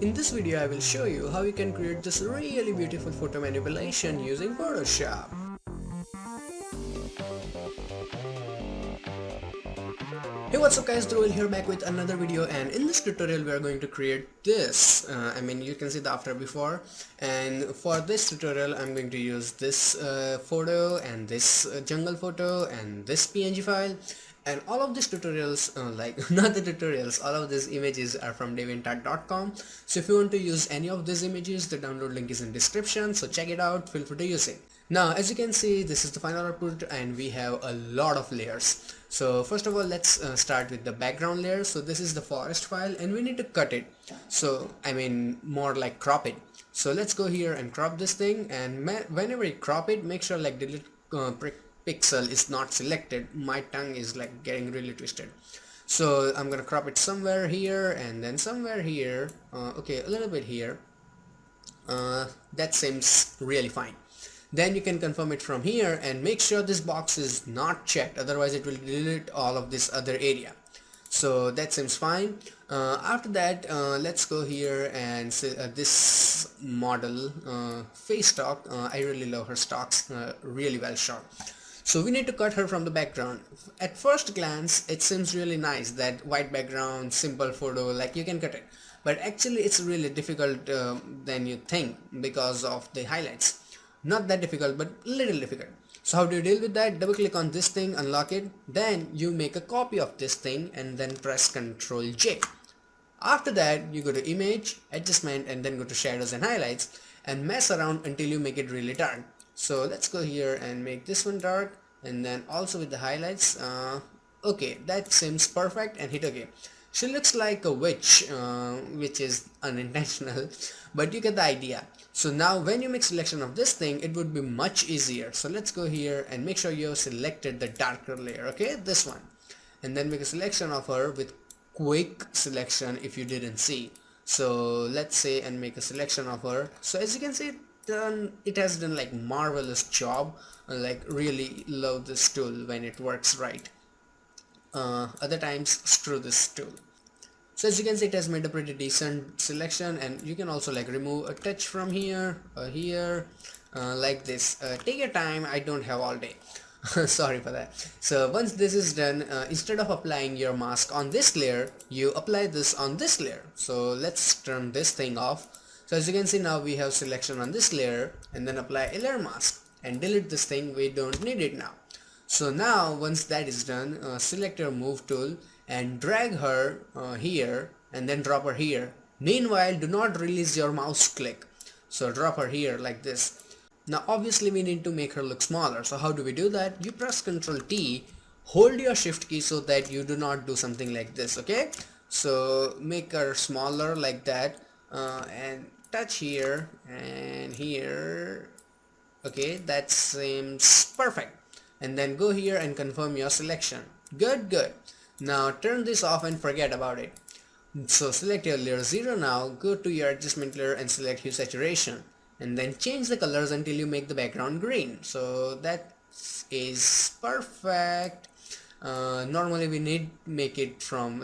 In this video I will show you how you can create this really beautiful photo manipulation using Photoshop. Hey, what's up guys, Dhruval here back with another video, and in this tutorial we are going to create this. You can see the after before, and for this tutorial I'm going to use this photo and this jungle photo and this PNG file, and all of these tutorials, not the tutorials, all of these images are from deviantart.com. So if you want to use any of these images, the download link is in description, so check it out, feel free to use it. Now as you can see, this is the final output and we have a lot of layers. So first of all, let's start with the background layer. So this is the forest file and we need to cut it, so more like crop it. So let's go here and crop this thing, and whenever you crop it, make sure like delete pixel is not selected. My tongue is like getting really twisted, so I'm gonna crop it somewhere here and then somewhere here. Okay, a little bit here. That seems really fine. Then you can confirm it from here and make sure this box is not checked, otherwise it will delete all of this other area. So that seems fine. After that, let's go here and say this model face stock. I really love her stocks, really well shot. So we need to cut her from the background. At first glance it seems really nice, that white background, simple photo, like you can cut it, but actually it's really difficult than you think because of the highlights. Not that difficult, but little difficult. So how do you deal with that? Double click on this thing, unlock it, then you make a copy of this thing and then press Ctrl J. After that you go to image, adjustment, and then go to shadows and highlights and mess around until you make it really dark. So let's go here and make this one dark, and then also with the highlights. Okay, that seems perfect, and hit OK. She looks like a witch, which is unintentional, but you get the idea. So now when you make selection of this thing, it would be much easier. So let's go here and make sure you have selected the darker layer, okay, this one, and then make a selection of her with quick selection if you didn't see. So let's say and make a selection of her. So as you can see, it has done like marvelous job. Like really love this tool when it works right. Other times screw this tool. So as you can see, it has made a pretty decent selection, and you can also like remove a touch from here, like this. Take your time, I don't have all day. Sorry for that. So once this is done, instead of applying your mask on this layer, you apply this on this layer. So let's turn this thing off. So as you can see, now we have selection on this layer, and then apply a layer mask and delete this thing, we don't need it now. So now once that is done, select your move tool and drag her here and then drop her here. Meanwhile, do not release your mouse click, so drop her here like this. Now obviously we need to make her look smaller. So how do we do that? You press Ctrl T, hold your shift key so that you do not do something like this, okay? So make her smaller like that, and touch here and here. Okay, that seems perfect. And then go here and confirm your selection. Good. Now turn this off and forget about it. So select your layer 0 now, go to your adjustment layer and select hue saturation, and then change the colors until you make the background green. So that is perfect. Normally we need make it from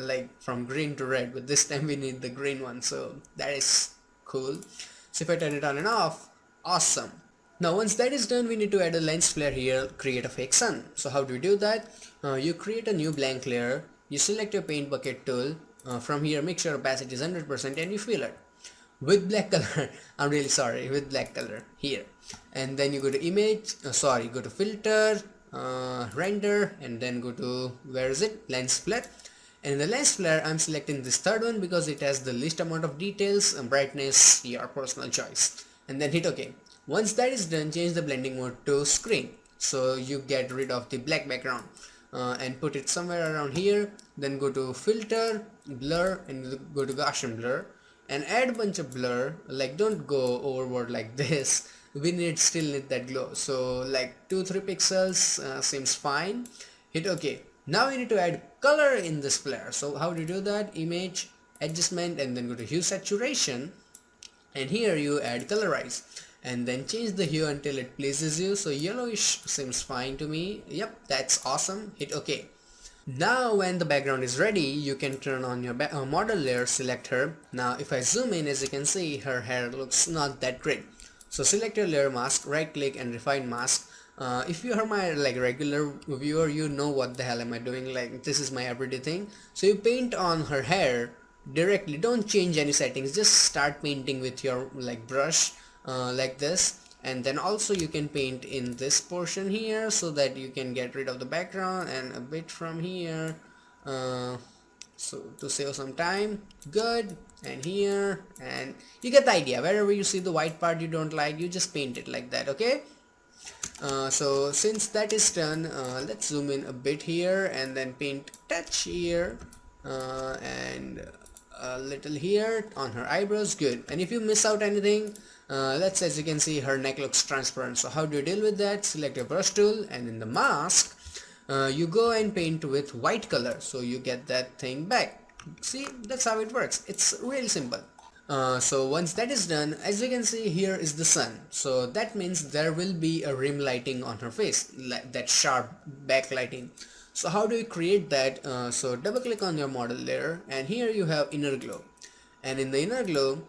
green to red, but this time we need the green one, so that is cool. So if I turn it on and off, awesome. Now once that is done, we need to add a lens flare here, create a fake sun. So how do we do that? You create a new blank layer, you select your paint bucket tool, from here make sure opacity is 100% and you fill it with black color. I'm really sorry, with black color here, and then you go to image, go to filter, render, and then go to, where is it, lens flare. And in the lens flare I'm selecting this third one because it has the least amount of details, and brightness your personal choice, and then hit OK. Once that is done, change the blending mode to screen, so you get rid of the black background, and put it somewhere around here. Then go to filter, blur, and go to Gaussian blur and add a bunch of blur. Like don't go overboard like this, we still need that glow, so like 2-3 pixels seems fine. Hit OK. Now we need to add color in this flare. So how do you do that? Image, adjustment, and then go to hue saturation, and here you add colorize and then change the hue until it pleases you. So yellowish seems fine to me. Yep, that's awesome. Hit OK. Now when the background is ready, you can turn on your model layer, select her. Now if I zoom in, as you can see, her hair looks not that great. So select your layer mask, right click and refine mask. If you are my regular viewer, you know what the hell am I doing, like this is my everyday thing. So you paint on her hair directly, don't change any settings, just start painting with your brush like this. And then also you can paint in this portion here so that you can get rid of the background, and a bit from here, uh, so to save some time. Good. And here, and you get the idea. Wherever you see the white part you don't like, you just paint it like that. Okay. So since that is done, let's zoom in a bit here and then paint touch here, and a little here on her eyebrows. Good. And if you miss out anything, let's say, as you can see, her neck looks transparent. So how do you deal with that? Select your brush tool, and in the mask, you go and paint with white color, so you get that thing back. See, that's how it works. It's really simple. So once that is done, as you can see, here is the sun. So that means there will be a rim lighting on her face, like that sharp backlighting. So how do you create that? So double click on your model layer, and here you have inner glow. And in the inner glow,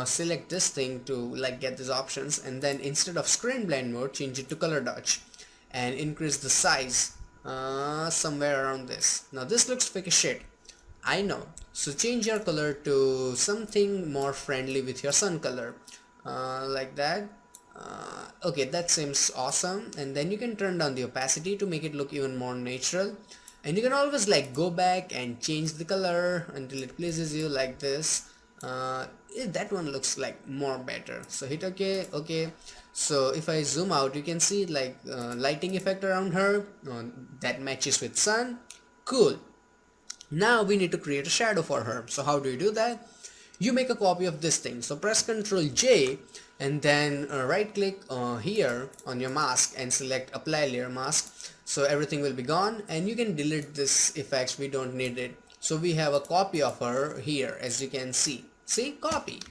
select this thing to get these options, and then instead of screen blend mode, change it to color dodge and increase the size somewhere around this. Now this looks fake as shit, I know. So change your color to something more friendly with your sun color, like that. Okay, that seems awesome. And then you can turn down the opacity to make it look even more natural. And you can always go back and change the color until it pleases you, like this. That one looks more better. So hit OK. Okay. So if I zoom out, you can see lighting effect around her that matches with sun. Cool. Now we need to create a shadow for her. So how do you do that? You make a copy of this thing. So press Ctrl J and then right click here on your mask and select apply layer mask. So everything will be gone, and you can delete this effects, we don't need it. So we have a copy of her here, as you can see. See, copy.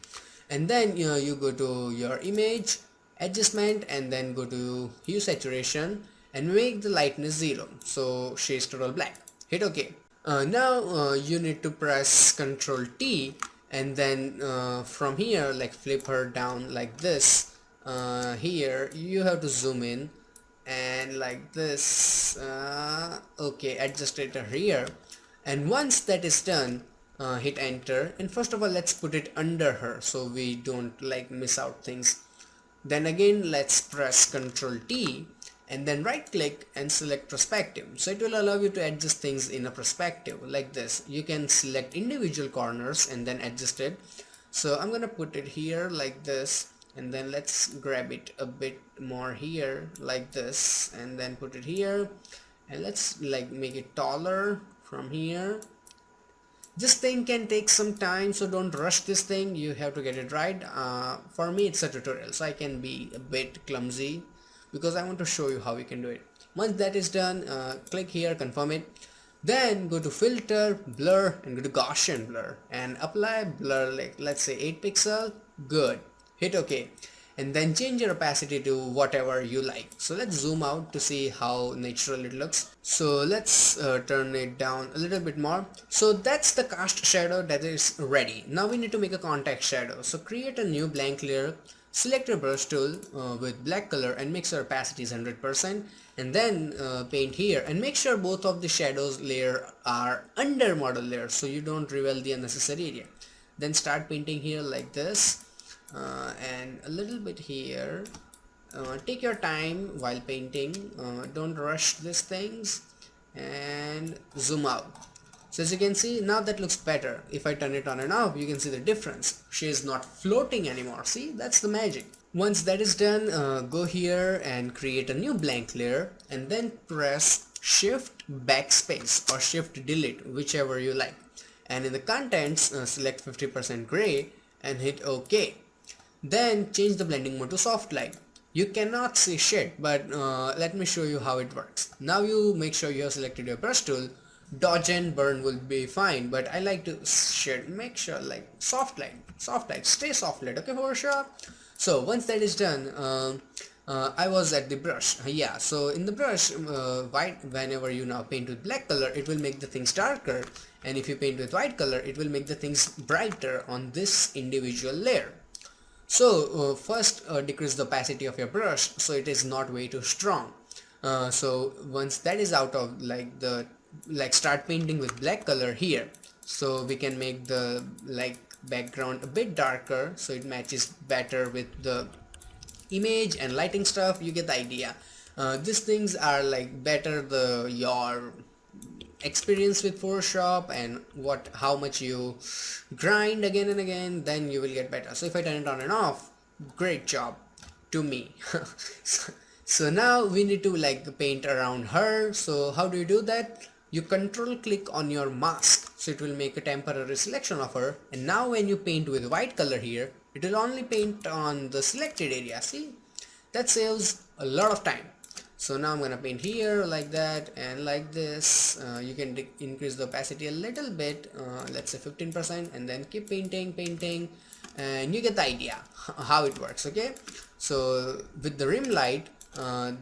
And then you go to your image adjustment and then go to hue saturation and make the lightness 0, so she's total black. Hit OK. Now you need to press Ctrl T, and then from here flip her down like this. Here you have to zoom in and like this. Okay, adjust it here, and once that is done, hit enter. And first of all, let's put it under her so we don't miss out things. Then again, let's press Ctrl T and then right click and select perspective. So it will allow you to adjust things in a perspective like this. You can select individual corners and then adjust it. So I'm gonna put it here like this, and then let's grab it a bit more here like this, and then put it here, and let's make it taller from here. This thing can take some time, so don't rush this thing, you have to get it right. For me it's a tutorial, so I can be a bit clumsy because I want to show you how you can do it. Once that is done, click here, confirm it, then go to filter, blur, and go to Gaussian blur and apply blur let's say 8 pixel. Good. Hit OK, and then change your opacity to whatever you like. So let's zoom out to see how natural it looks. So let's turn it down a little bit more. So that's the cast shadow that is ready. Now we need to make a contact shadow. So create a new blank layer, select your brush tool with black color and make sure opacity is 100%, and then paint here and make sure both of the shadows layer are under model layer so you don't reveal the unnecessary area. Then start painting here like this. And a little bit here. Take your time while painting, don't rush these things, and zoom out. So as you can see, now that looks better. If I turn it on and off, you can see the difference. She is not floating anymore. See, that's the magic. Once that is done, go here and create a new blank layer, and then press shift backspace or shift delete, whichever you like. And in the contents, select 50% gray and hit OK. Then change the blending mode to soft light. You cannot see shit, but let me show you how it works. Now you make sure you have selected your brush tool. Dodge and burn will be fine, but I like to make sure soft light, stay soft light, okay, for sure. So once that is done, I was at the brush. Yeah, so in the brush, white, whenever you now paint with black color, it will make the things darker, and if you paint with white color, it will make the things brighter on this individual layer. So first decrease the opacity of your brush so it is not way too strong. So once that is out of start painting with black color here, so we can make the background a bit darker so it matches better with the image and lighting stuff. You get the idea. These things are like better the your experience with Photoshop and how much you grind again and again, then you will get better. So if I turn it on and off, great job to me. so, so now we need to like paint around her. So how do you do that? You control click on your mask, so it will make a temporary selection of her, and now when you paint with white color here, it will only paint on the selected area. See, that saves a lot of time. So now I'm gonna paint here like that and like this. You can increase the opacity a little bit, let's say 15%, and then keep painting, and you get the idea how it works. Okay, so with the rim light,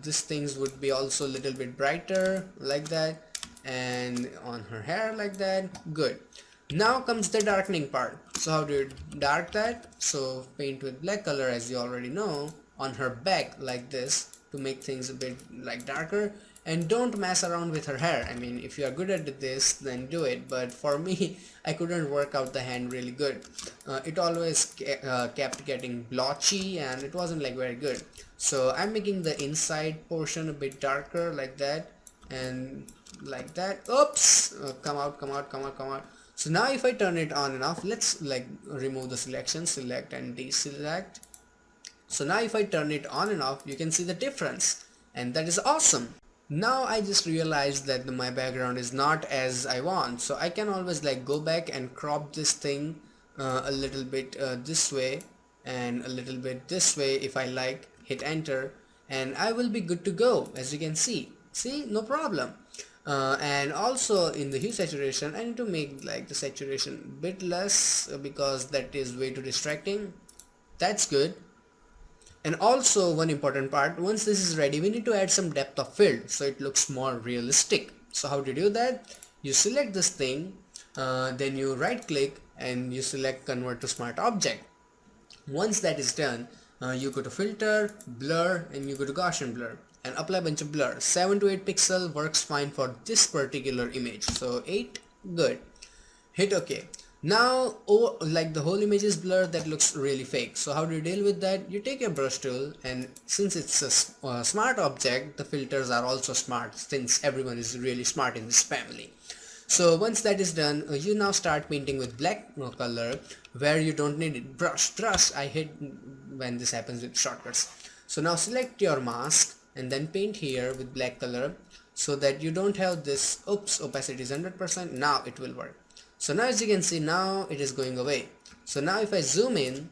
these things would be also a little bit brighter like that, and on her hair like that. Good. Now comes the darkening part. So how do you dark that? So paint with black color, as you already know, on her back like this to make things a bit like darker, and don't mess around with her hair. I mean, if you are good at this, then do it, but for me I couldn't work out the hand really good. It always kept getting blotchy and it wasn't like very good. So I'm making the inside portion a bit darker like that, and like that. Oops, come out. So now if I turn it on and off, let's like remove the selection, select and deselect. So now if I turn it on and off, you can see the difference, and that is awesome. Now I just realized that my background is not as I want, so I can always like go back and crop this thing a little bit this way and a little bit this way if I like, hit enter, and I will be good to go. As you can see, no problem. And also in the hue saturation, I need to make like the saturation bit less because that is way too distracting. That's good. And also one important part, once this is ready, we need to add some depth of field so it looks more realistic. So how to do that? You select this thing, then you right click and you select convert to smart object. Once that is done, you go to filter, blur, and you go to Gaussian blur and apply a bunch of blur. 7 to 8 pixel works fine for this particular image. So 8, good. Hit OK. Now, like the whole image is blurred, that looks really fake. So how do you deal with that? You take your brush tool, and since it's a smart object, the filters are also smart, since everyone is really smart in this family. So once that is done, you now start painting with black color where you don't need it. Brush, I hate when this happens with shortcuts. So now select your mask and then paint here with black color so that you don't have this, oops, opacity is 100%, now it will work. So now as you can see, now it is going away. So now if I zoom in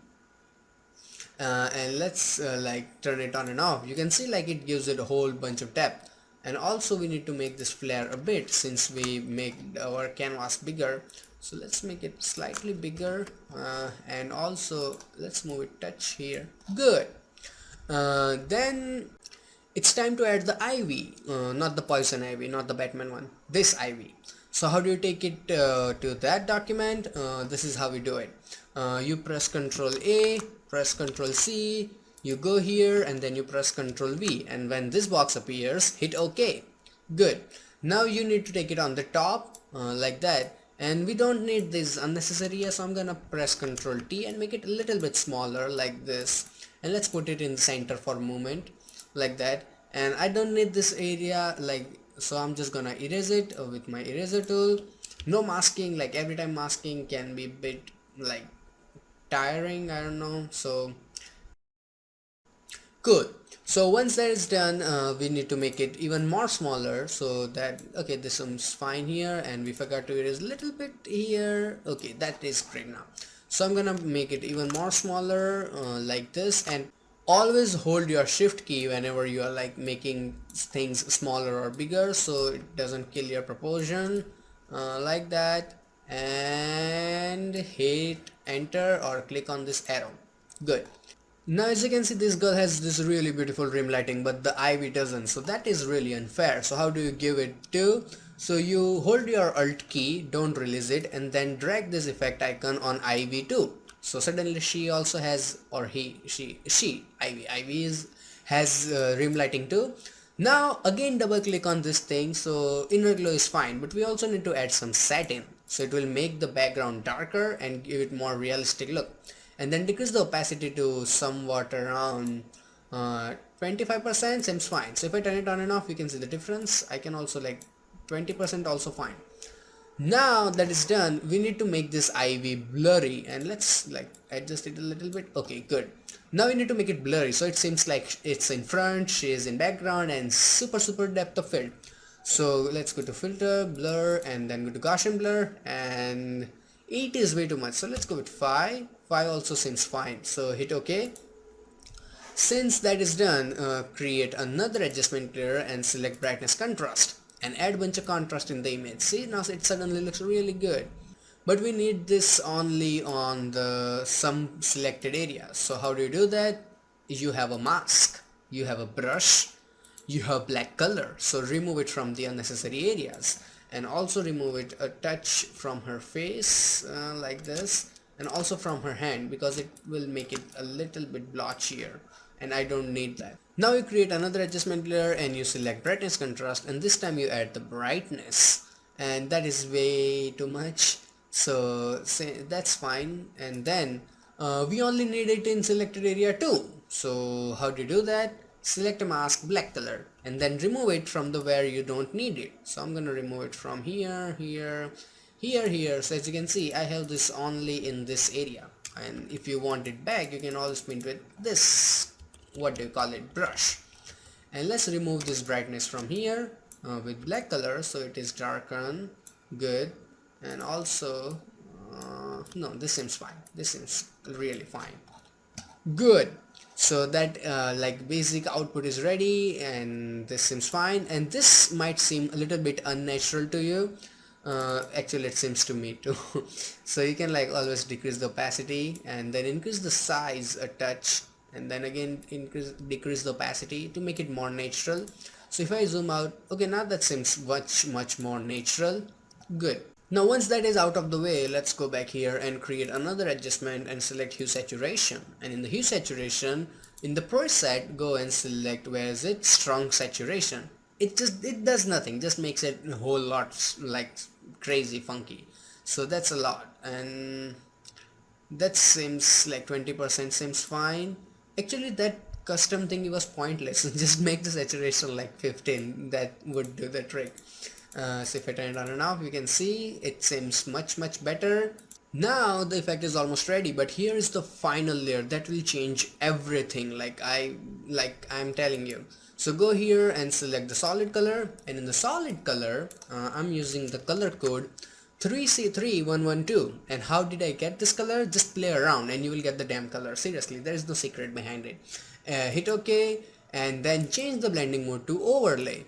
and let's like turn it on and off, you can see like it gives it a whole bunch of depth. And also we need to make this flare a bit since we make our canvas bigger. So let's make it slightly bigger and also let's move it touch here. Good. Then it's time to add the ivy, not the poison ivy, not the Batman one, this ivy. So how do you take it to that document? This is how we do it. You press Ctrl A, press Ctrl C, you go here and then you press Ctrl V, and when this box appears, hit OK. Good. Now you need to take it on the top like that, and we don't need this unnecessary here, so I'm gonna press Ctrl T and make it a little bit smaller like this, and let's put it in the center for a moment like that. And I don't need this area, like, so I'm just gonna erase it with my eraser tool. No masking, like every time masking can be a bit like tiring, I don't know. So good. So once that is done, we need to make it even more smaller so that, okay, this is fine here, and we forgot to erase a little bit here. Okay, that is great now. So I'm gonna make it even more smaller like this, and always hold your shift key whenever you are like making things smaller or bigger so it doesn't kill your proportion like that, and hit enter or click on this arrow. Good. Now as you can see, this girl has this really beautiful rim lighting, but the Ivy doesn't, so that is really unfair. So how do you give it to? So you hold your alt key, don't release it, and then drag this effect icon on Ivy too. So suddenly she also has, or Ivy has rim lighting too. Now again double click on this thing, so inner glow is fine, but we also need to add some satin, so it will make the background darker and give it more realistic look. And then decrease the opacity to somewhat around 25%, seems fine. So if I turn it on and off, you can see the difference. I can also like 20% also fine. Now that is done, we need to make this ivy blurry, and let's like adjust it a little bit. Okay, good. Now we need to make it blurry so it seems like it's in front, she is in background, and super depth of field. So let's go to filter, blur, and then go to Gaussian blur, and 8 is way too much, so let's go with 5. 5 also seems fine, so hit OK. Since that is done, create another adjustment layer and select brightness contrast and add bunch of contrast in the image. See, now it suddenly looks really good. But we need this only on the some selected areas. So how do you do that? You have a mask, you have a brush, you have black color, so remove it from the unnecessary areas, and also remove it a touch from her face like this, and also from her hand, because it will make it a little bit blotchier and I don't need that. Now you create another adjustment layer and you select brightness contrast, and this time you add the brightness, and that is way too much, so say that's fine. And then we only need it in selected area too. So how do you do that? Select a mask, black color, and then remove it from the where you don't need it. So I'm gonna remove it from here, here. So as you can see, I have this only in this area, and if you want it back, you can always paint with this, what do you call it, brush. And let's remove this brightness from here with black color, so it is darken. Good. And also no, this seems fine, this seems really fine. Good. So that like basic output is ready, and this seems fine, and this might seem a little bit unnatural to you. Actually it seems to me too. So you can like always decrease the opacity and then increase the size a touch, and then again decrease the opacity to make it more natural. So if I zoom out, okay, now that seems much more natural. Good. Now once that is out of the way, let's go back here and create another adjustment and select hue saturation. And in the hue saturation, in the preset, go and select, where is it, strong saturation. It does nothing, just makes it a whole lot like crazy funky. So that's a lot, and that seems like 20% seems fine. Actually that custom thing was pointless. Just make the saturation like 15, that would do the trick. So if I turn it on and off, you can see it seems much better. Now the effect is almost ready, but here is the final layer that will change everything, like I'm telling you. So go here and select the solid color, and in the solid color I'm using the color code 3C3112. And how did I get this color? Just play around and you will get the damn color. Seriously, there is no secret behind it. Hit OK, and then change the blending mode to overlay.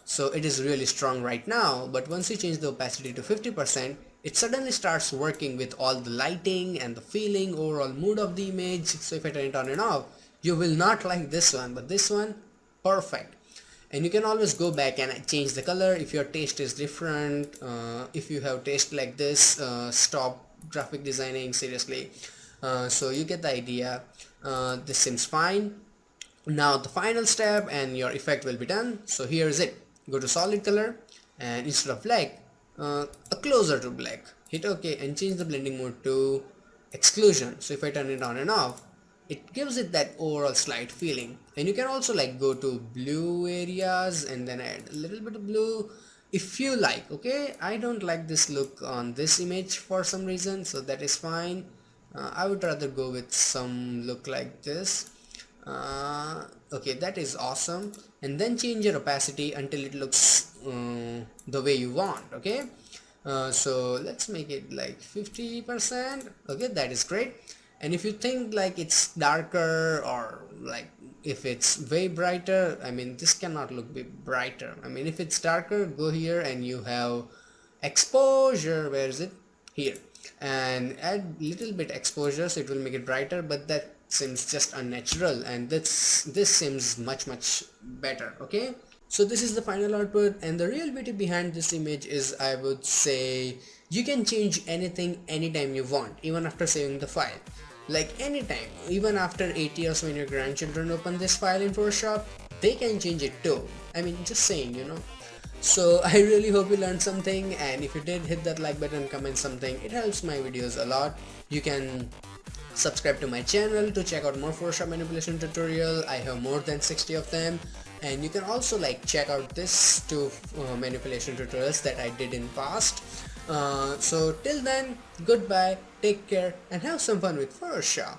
So it is really strong right now, but once you change the opacity to 50%, it suddenly starts working with all the lighting and the feeling, overall mood of the image. So if I turn it on and off, you will not like this one, but this one, perfect. And you can always go back and change the color if your taste is different. If you have taste like this, stop graphic designing, seriously. So you get the idea. This seems fine. Now the final step and your effect will be done. So here is it. Go to solid color, and instead of black, a closer to black. Hit OK and change the blending mode to exclusion. So if I turn it on and off, it gives it that overall slight feeling. And you can also like go to blue areas and then add a little bit of blue if you like. Okay, I don't like this look on this image for some reason, so that is fine. I would rather go with some look like this. Okay, that is awesome. And then change your opacity until it looks the way you want. Okay, so let's make it like 50%. Okay, that is great. And if you think like it's darker, or like if it's way brighter, I mean this cannot look bit brighter. I mean if it's darker, go here and you have exposure. Where is it? Here. And add little bit exposure, so it will make it brighter, but that seems just unnatural, and this seems much better. Okay, so this is the final output, and the real beauty behind this image is, I would say, you can change anything anytime you want, even after saving the file. Like anytime, even after 8 years, when your grandchildren open this file in Photoshop, they can change it too. I mean, just saying, you know. So I really hope you learned something, and if you did, hit that like button, comment something. It helps my videos a lot. You can subscribe to my channel to check out more Photoshop manipulation tutorial. I have more than 60 of them, and you can also like check out this two manipulation tutorials that I did in past. So till then, goodbye, take care, and have some fun with Photoshop.